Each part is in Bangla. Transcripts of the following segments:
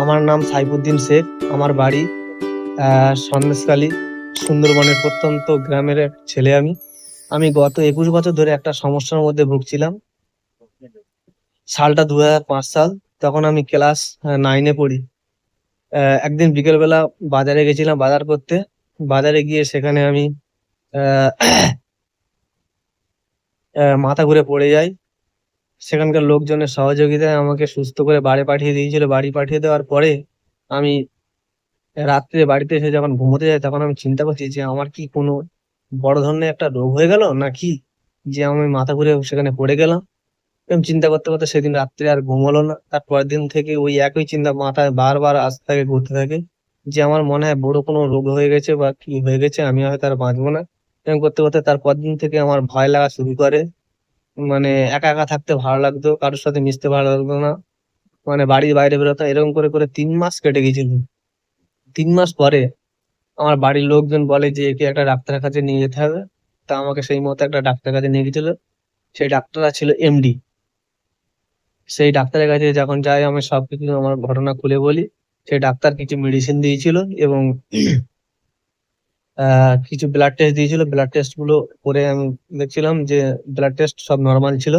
আমার নাম সাইফুদ্দিন শেখ। আমার বাড়ি সন্দেশখালী, সুন্দরবনের প্রত্যন্ত গ্রামের এক ছেলে আমি। আমি গত 21 বছর ধরে একটা সমস্যার মধ্যে ভুগছিলাম। সালটা 2005 সাল। তখন আমি ক্লাস 9-এ পড়ি। একদিন বিকেলবেলা বাজারে গেছিলাম বাজার করতে। বাজারে গিয়ে সেখানে আমি আহ, মাথা ঘুরে পড়ে যাই। সেখানকার লোকজনের সহযোগিতায় আমাকে সুস্থ করে বাড়ি পাঠিয়ে দিয়েছিল। বাড়ি পাঠিয়ে দেওয়ার পরে আমি রাত্রে বাড়িতে এসে যখন ঘুমোতে যাই, তখন আমি চিন্তা করছি যে আমার কি কোনো বড় ধরনের একটা রোগ হয়ে গেল নাকি, যে আমি মাথা ঘুরে সেখানে পড়ে গেলাম। এরকম চিন্তা করতে করতে সেদিন রাত্রে আর ঘুম হলো না। তার পরের দিন থেকে ওই একই চিন্তা মাথায় বারবার আসতে থাকে, ঘুরতে থাকে, যে আমার মনে হয় বড় কোনো রোগ হয়ে গেছে বা কি হয়ে গেছে, আমি হয়তো আর বাঁচবো না। এরকম করতে করতে তার পরের দিন থেকে আমার ভয় লাগা শুরু করে। মানে একা একা থাকতে ভালো লাগতো, কারোর সাথে মিশতে ভালো লাগতো না, মানে বাড়ির বাইরে বেরোতাম। এরকম করে করে 3 মাস কেটে গেছিল। 3 মাস পরে আমার বাড়ির লোকজন বলে যে একে একটা ডাক্তারের কাছে নিয়ে যেতে হবে। তা আমাকে সেই মতো একটা ডাক্তারের কাছে নিয়ে গেছিল। সেই ডাক্তারটা ছিল এমডি। সেই ডাক্তারের কাছে যখন যাই, আমি সবকিছু আমার ঘটনা খুলে বলি। সেই ডাক্তার কিছু মেডিসিন দিয়েছিল এবং কিছু ব্লাড টেস্ট দিয়েছিল। ব্লাড টেস্ট গুলো করে আমি দেখছিলাম যে ব্লাড টেস্ট সব নর্মাল ছিল,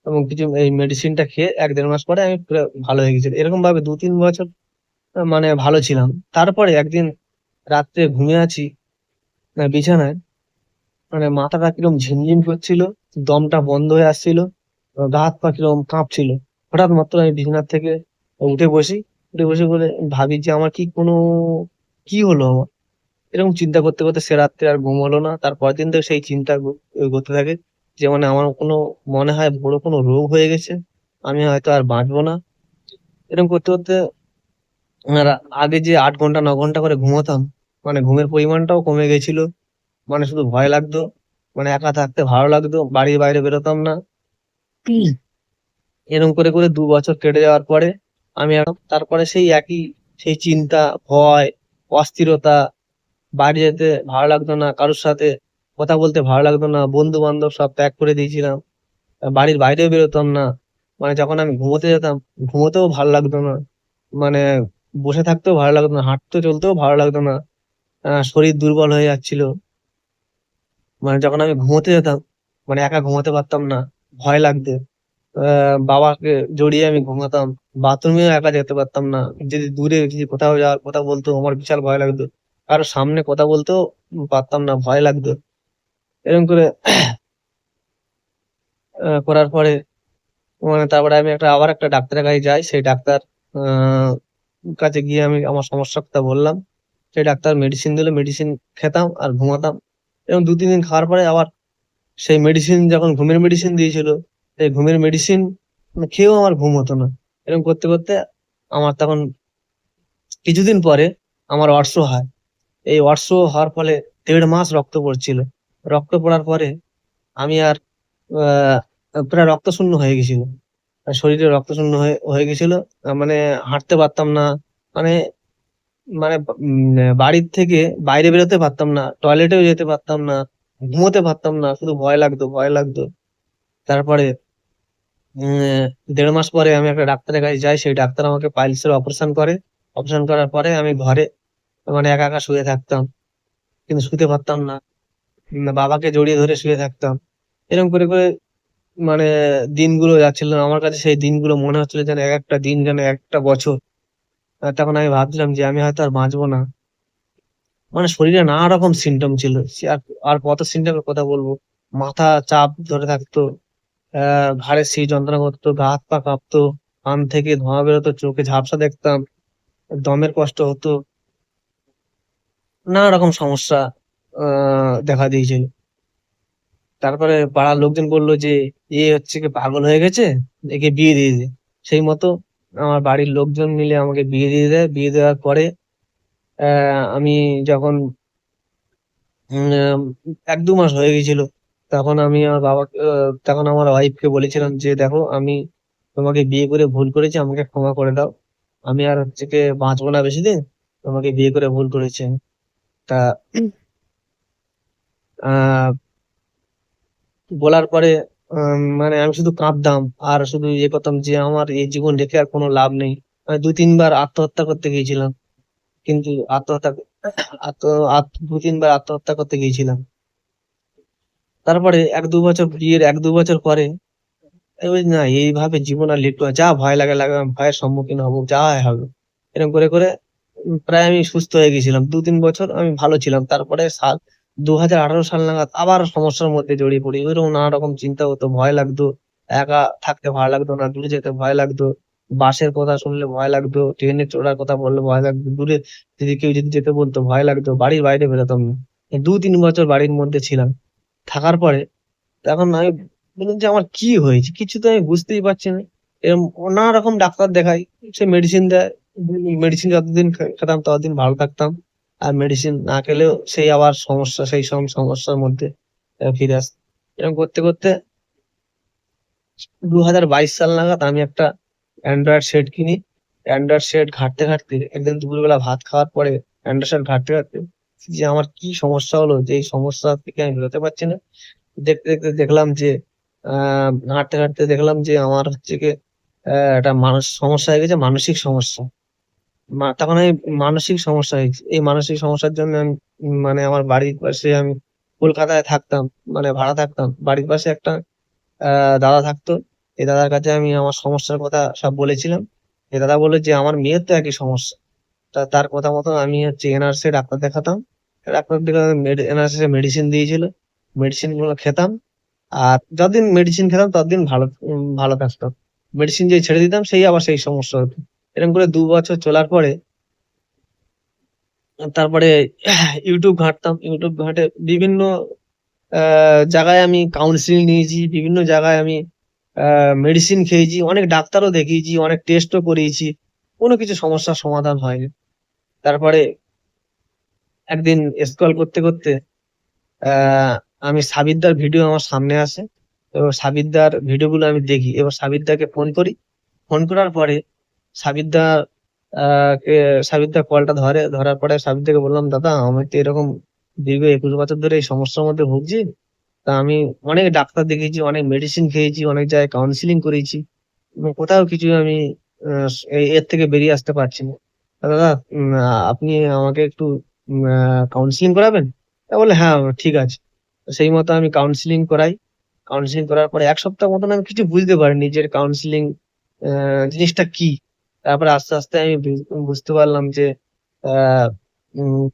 এবং কিছু এই মেডিসিনটা খেয়ে 1-1.5 মাস পরে আমি পুরো ভালো হয়ে গেছিল। এরকম ভাবে 2-3 বছর মানে ভালো ছিলাম। তারপরে একদিন রাত্রে ঘুমিয়ে আছি বিছানায়, মানে মাথাটা কিরকম ঝিমঝিম করছিল, দমটা বন্ধ হয়ে আসছিল, গা হাত পা কিরকম কাঁপছিল। হঠাৎ মাত্র আমি বিছানার থেকে উঠে বসি। উঠে বসে বলে ভাবি যে আমার কি কোনো কি হলো আমার। এরকম চিন্তা করতে করতে সে রাত্রে আর ঘুম হলো না। তারপর দিন থেকে সেই চিন্তা করতে থাকে যে মানে আমার কোনো মনে হয় বড় কোনো রোগ হয়ে গেছে, আমি হয়তো আর বাঁচবো না। এরকম করতে করতে আর আগে যে 8 ঘন্টা 9 ঘন্টা করে ঘুমোতাম, মানে ঘুমের পরিমাণটাও কমে গেছিল। মানে শুধু ভয় লাগতো, মানে একা থাকতে ভালো লাগতো, বাড়ির বাইরে বেরোতাম না। এরকম করে করে 2 বছর কেটে যাওয়ার পরে আমি এখন তারপরে সেই একই, সেই চিন্তা, ভয়, অস্থিরতা, বাড়ি যেতে ভালো লাগতো না, কারোর সাথে কথা বলতে ভালো লাগতো না, বন্ধু বান্ধব সব ত্যাগ করে দিয়েছিলাম, বাড়ির বাইরেও বেরোতাম না। মানে যখন আমি ঘুমোতে যেতাম, ঘুমোতেও ভালো লাগতো না, মানে বসে থাকতেও ভালো লাগতো না, হাঁটতে চলতেও ভালো লাগতো না। শরীর দুর্বল হয়ে যাচ্ছিল। মানে যখন আমি ঘুমোতে যেতাম, মানে একা ঘুমাতে পারতাম না, ভয় লাগতো। বাবাকে জড়িয়ে আমি ঘুমাতাম। বাথরুমেও একা যেতে পারতাম না। যদি দূরে যদি কোথাও যাওয়ার কথা বলতো, আমার বিশাল ভয় লাগতো। কারোর সামনে কথা বলতেও পারতাম না, ভয় লাগতো। এরকম করে করার পরে মানে তারপরে আমি আবার একটা ডাক্তারের কাছে যাই। সেই ডাক্তার কাছে গিয়ে আমি আমার সমস্যার কথা বললাম। সেই ডাক্তার মেডিসিন দিল, মেডিসিন খেতাম আর ঘুমাতাম। এবং 2-3 দিন খাওয়ার পরে আবার সেই মেডিসিন, যখন ঘুমের মেডিসিন দিয়েছিল, সেই ঘুমের মেডিসিন খেয়েও আমার ঘুম হতো না। এরকম করতে করতে আমার তখন কিছুদিন পরে আমার অর্শ হয়। এই অর্শ হওয়ার ফলে 1.5 মাস রক্ত পড়ছিল। রক্ত পড়ার পরে আমি আর আহ প্রায় রক্ত শূন্য হয়ে গেছিল। আর শরীরে রক্ত শূন্য হয়ে হয়ে গেছিল। মানে হাঁটতে পারতাম না, মানে মানে বাড়ির থেকে বাইরে বেরোতে পারতাম না, টয়লেটেও যেতে পারতাম না, ঘুমোতে পারতাম না, শুধু ভয় লাগতো ভয় লাগতো। তারপরে 1.5 মাস পরে আমি একটা ডাক্তারের কাছে যাই। সেই ডাক্তার আমাকে পাইলসের অপারেশন করে। অপারেশন করার পরে আমি ঘরে মানে একা একা শুয়ে থাকতাম, কিন্তু শুতে পারতাম না। বাবাকে জড়িয়ে ধরে শুয়ে থাকতাম। এরকম করে করে মানে দিনগুলো যাচ্ছিল। আমার কাছে সেই দিনগুলো মনে হচ্ছিল যেন এক একটা দিন যেন একটা বছর। তখন আমি ভাবছিলাম যে আমি হয়তো আর বাঁচবো না। মানে শরীরে নানা রকম সিমটম ছিল। সে আর আর কত সিমটমের কথা বলবো। মাথা চাপ ধরে থাকতো, ঘাড়ের সেই যন্ত্রণা করতো, গা হাত পা কাঁপতো, কান থেকে ধোঁয়া বেরোতো, চোখে ঝাপসা দেখতাম, দমের কষ্ট হতো, নানা রকম সমস্যা দেখা দিয়েছিল। তারপরে পাড়ার লোকজন বললো যে এ হচ্ছে কি পাগল হয়ে গেছে, একে বিয়ে দিয়ে দে। সেই মতো আমার বাড়ির লোকজন মিলে আমাকে বিয়ে দিয়ে দেয়। বিয়ে দেওয়ার পরে আমি যখন 1-2 মাস হয়ে গেছিল, তখন আমি আমার বাবা তখন আমার ওয়াইফকে বলেছিলাম যে দেখো, আমি তোমাকে বিয়ে করে ভুল করেছি, আমাকে ক্ষমা করে দাও। আমি আর হচ্ছে কি বাঁচবো না বেশি দিন, তোমাকে বিয়ে করে ভুল করেছি। তা আহ বলার পরে মানে আমি শুধু কাঁদতাম আর শুধু ইয়ে করতাম যে আমার এই জীবন রেখে আর কোনো লাভ নেই। আমি ২-৩ বার আত্মহত্যা করতে গিয়েছিলাম। কিন্তু আত্মহত্যা আত্ম আত্ম ২-৩ বার আত্মহত্যা করতে গিয়েছিলাম। তারপরে ১-২ বছর বিয়ের ১-২ বছর পরে আমি বলি, না এইভাবে জীবন আর লিড করা যা ভয় লাগে লাগে, আমি ভয়ের সম্মুখীন হবো, যা হয় হবে। এরকম করে করে প্রায় আমি সুস্থ হয়ে গেছিলাম। ২-৩ বছর আমি ভালো ছিলাম। তারপরে ২০১৮ সাল নাগাদ আবার সমস্যার মধ্যে জড়িয়ে পড়ি। ওইরকম নানা রকম চিন্তা হতো, ভয় লাগতো। একা থাকতে ভালো লাগতো না, দূরে যেতে ভয় লাগতো। বাসের কথা শুনলে ভয় লাগতো, ট্রেনে চড়ার কথা বললে ভয় লাগতো, দূরে কেউ যদি যেতে বলতো ভয় লাগতো, বাড়ির বাইরে বেরোতাম না। ২-৩ বছর বাড়ির মধ্যে ছিলাম। থাকার পরে এখন আমি বললাম যে আমার কি হয়েছে? কিছু তো আমি বুঝতেই পারছি না। এরকম নানা রকম ডাক্তার দেখাই। সে মেডিসিন দেয়। মেডিসিন যতদিন খেতাম ততদিন ভালো থাকতাম। আর মেডিসিন না খেলেও সেই আবার সমস্যা, সেই সব সমস্যার মধ্যে ফিরে আসতাম। এরকম করতে করতে ২০২২ সাল নাগাদ আমি একটা অ্যান্ড্রয়েড সেট কিনি। অ্যান্ড্রয়েড সেট ঘাঁটতে ঘাঁটতে একদিন দুপুরবেলা ভাত খাওয়ার পরে অ্যান্ড্রয়েড সেট ঘাঁটতে ঘাঁটতে যে আমার কি সমস্যা হলো, যে এই সমস্যা থেকে আমি বেরোতে পারছি না। দেখতে দেখতে দেখলাম যে ঘাঁটতে ঘাঁটতে দেখলাম যে আমার হচ্ছে গিয়ে একটা সমস্যা হয়ে গেছে, মানসিক সমস্যা। তখন আমি মানসিক সমস্যা হয়েছে। এই মানসিক সমস্যার জন্য আমি মানে আমার বাড়ির পাশে আমি কলকাতায় থাকতাম, মানে ভাড়া থাকতাম। বাড়ির পাশে একটা দাদা থাকতো। এই দাদার কাছে আমি আমার সমস্যার কথা সব বলেছিলাম। এই দাদা বললো যে আমার মেয়ের তো একই সমস্যা। তার কথা মতো আমি হচ্ছে এনআরসি ডাক্তার দেখাতাম। ডাক্তার দেখাতাম, এনআরসি মেডিসিন দিয়েছিল। মেডিসিন গুলো খেতাম। আর যতদিন মেডিসিন খেতাম ততদিন ভালো থাকতাম। মেডিসিন যে ছেড়ে দিতাম সেই আবার সেই সমস্যা হতো। এরকম করে ২ বছর চলার পরে তারপরে ইউটিউব ঘাঁটতাম। ইউটিউব ঘাঁটে বিভিন্ন জায়গায় আমি কাউন্সিলিং নিয়েছি, বিভিন্ন জায়গায় আমি মেডিসিন খেয়েছি, অনেক ডাক্তারও দেখিয়েছি, অনেক টেস্টও করিয়েছি। কোনো কিছু সমস্যার সমাধান হয়নি। তারপরে একদিন স্ক্রল করতে করতে আহ আমি সাবিরদার ভিডিও আমার সামনে আসে। তো সাবিরদার ভিডিও গুলো আমি দেখি। এবার সাবিরদাকে ফোন করি। ফোন করার পরে সাবিরদা সাবিরদা কলটা ধরার পরে সাবিরদাকে বললাম, দাদা আমি তো এরকম দীর্ঘ ২১ বছর ধরে এই সমস্যার মধ্যে ভুগছি। তা আমি অনেক ডাক্তার দেখিয়েছি, অনেক মেডিসিন খেয়েছি, অনেক জায়গায় কাউন্সিলিং করেছি, কোথাও কিছু আমি এর থেকে বেরিয়ে আসতে পারছি না। তা দাদা, আপনি আমাকে একটু কাউন্সিলিং করাবেন? তা বলে, হ্যাঁ ঠিক আছে। তো সেই মতো আমি কাউন্সিলিং করাই। কাউন্সিলিং করার পরে ১ সপ্তাহ মতন আমি কিছু বুঝতে পারিনি যে কাউন্সিলিং জিনিসটা কি। তারপরে আস্তে আস্তে আমি বুঝতে পারলাম যে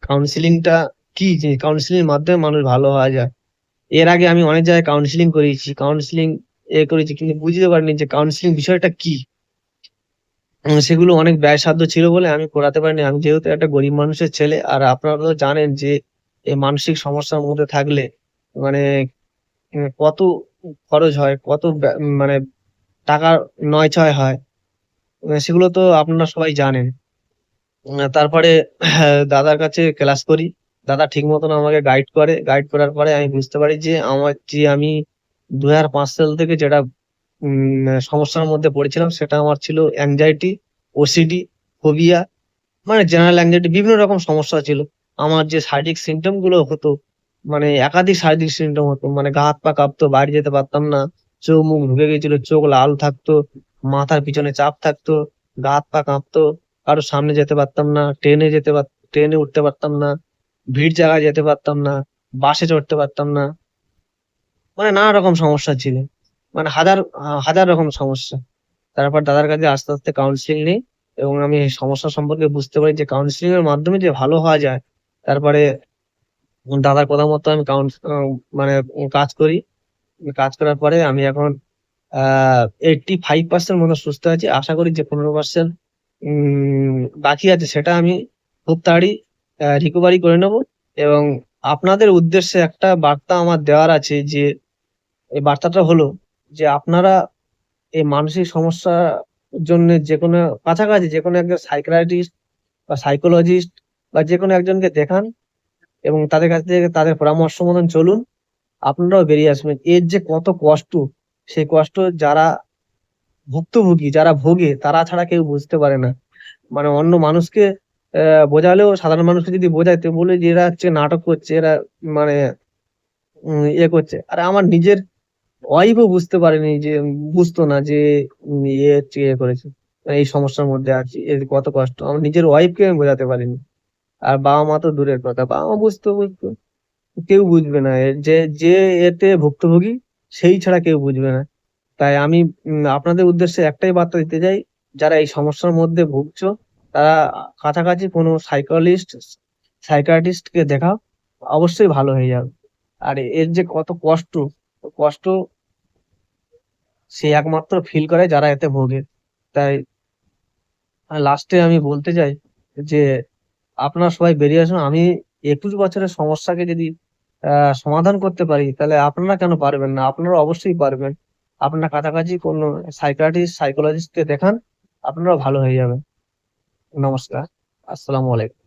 কাউন্সিলিংটা কি জিনিস, কাউন্সিলিং এর মাধ্যমে মানুষ ভালো হওয়া যায়। এর আগে আমি অনেক জায়গায় কাউন্সিলিং করিয়েছি, কাউন্সিলিং করেছি, কিন্তু বুঝতে পারিনি যে কাউন্সিলিং বিষয়টা কি। সেগুলো অনেক ব্যয়সাধ্য ছিল বলে আমি করাতে পারিনি। আমি যেহেতু একটা গরিব মানুষের ছেলে, আর আপনারা তো জানেন যে এই মানসিক সমস্যার মধ্যে থাকলে মানে কত খরচ হয়, কত মানে টাকার নয় ছয় হয়। সেগুলো তো আপনারা সবাই জানেন। তারপরে দাদার কাছে ক্লাস করি। দাদা ঠিক মতন আমাকে গাইড করে। গাইড করার পরে আমি বুঝতে পারি যে আমি ২০০৫ সাল থেকে যেটা সমস্যার মধ্যে পড়েছিলাম, সেটা আমার ছিল অ্যাংজাইটি, ওসিডি, ফোবিয়া, মানে জেনারেল অ্যাংজাইটি, বিভিন্ন রকম সমস্যা ছিল। আমার যে শারীরিক সিমটম গুলো হতো, মানে একাধিক শারীরিক সিমটম হতো, মানে গা হাত পা কাঁপতো, বাইরে যেতে পারতাম না, চোখ মুখ ঢুকে গেছিল, চোখ লাল থাকতো, মাথার পিছনে চাপ থাকতো, গা হাত পা কাঁপতো, কারোর সামনে যেতে পারতাম না, ট্রেনে উঠতে পারতাম না, ভিড় জায়গায় যেতে পারতাম না, বাসে চড়তে পারতাম না, মানে নানা রকম সমস্যা ছিল, মানে হাজার রকম সমস্যা। তারপর দাদার কাছে আস্তে আস্তে কাউন্সিলিং নিই, এবং আমি এই সমস্যা সম্পর্কে বুঝতে পারি যে কাউন্সিলিং এর মাধ্যমে যে ভালো হওয়া যায়। তারপরে দাদার কথা মতো আমি মানে কাজ করি। কাজ করার পরে আমি এখন 85% মতো সুস্থ আছি। আশা করি যে 15% বাকি আছে, সেটা আমি খুব তাড়াতাড়ি রিকভারি করে নেব। এবং আপনাদের উদ্দেশ্যে একটা বার্তা আমার দেওয়ার আছে, যে এই বার্তাটা হলো যে আপনারা এই মানসিক সমস্যার জন্য যেকোনো কাছাকাছি যেকোনো একজন সাইকিয়াট্রিস্ট বা সাইকোলজিস্ট বা যেকোনো একজনকে দেখান, এবং তাদের কাছ থেকে তাদের পরামর্শ মতন চলুন। আপনারাও বেরিয়ে আসবেন। এর যে কত কষ্ট, সেই কষ্ট যারা ভুক্তভোগী, যারা ভোগে, তারা ছাড়া কেউ বুঝতে পারে না। মানে অন্য মানুষকে বোঝালেও, সাধারণ মানুষকে যদি বোঝায় তো বলে যে এরা হচ্ছে নাটক করছে, এরা মানে করছে। আর আমার নিজের ওয়াইফও বুঝতে পারেনি, যে বুঝতো না যে ইয়ে হচ্ছে ইয়ে করেছে। এই সমস্যার মধ্যে আছি, এর কত কষ্ট আমার নিজের ওয়াইফকে আমি বোঝাতে পারিনি। আর বাবা মা তো দূরের কথা, বাবা মা বুঝতো কেউ বুঝবে না, যে যে এতে ভুক্তভোগী সেই ছাড়া কেউ বুঝবে না। তাই আমি আপনাদের উদ্দেশ্যে একটাই বার্তা দিতে চাই, যারা এই সমস্যার মধ্যে ভুগছো তারা কাছাকাছি কোনো সাইকিয়াট্রিস্ট কে দেখাও, অবশ্যই ভালো হয়ে যাবে। আর এর যে কত কষ্ট, কষ্ট সে একমাত্র ফিল করে যারা এতে ভোগে। তাই লাস্টে আমি বলতে চাই যে আপনারা সবাই বেরিয়ে আসুন। আমি 21 বছরের সমস্যাকে যদি সমাধান করতে পারি, তাহলে আপনারা কেন পারবেন না? আপনারা অবশ্যই পারবেন। আপনার কাছাকাছি কোনো সাইকিয়াট্রিস্ট সাইকোলজিস্ট কে দেখান, আপনারা ভালো হয়ে যাবেন। নমস্কার, আসসালামু আলাইকুম।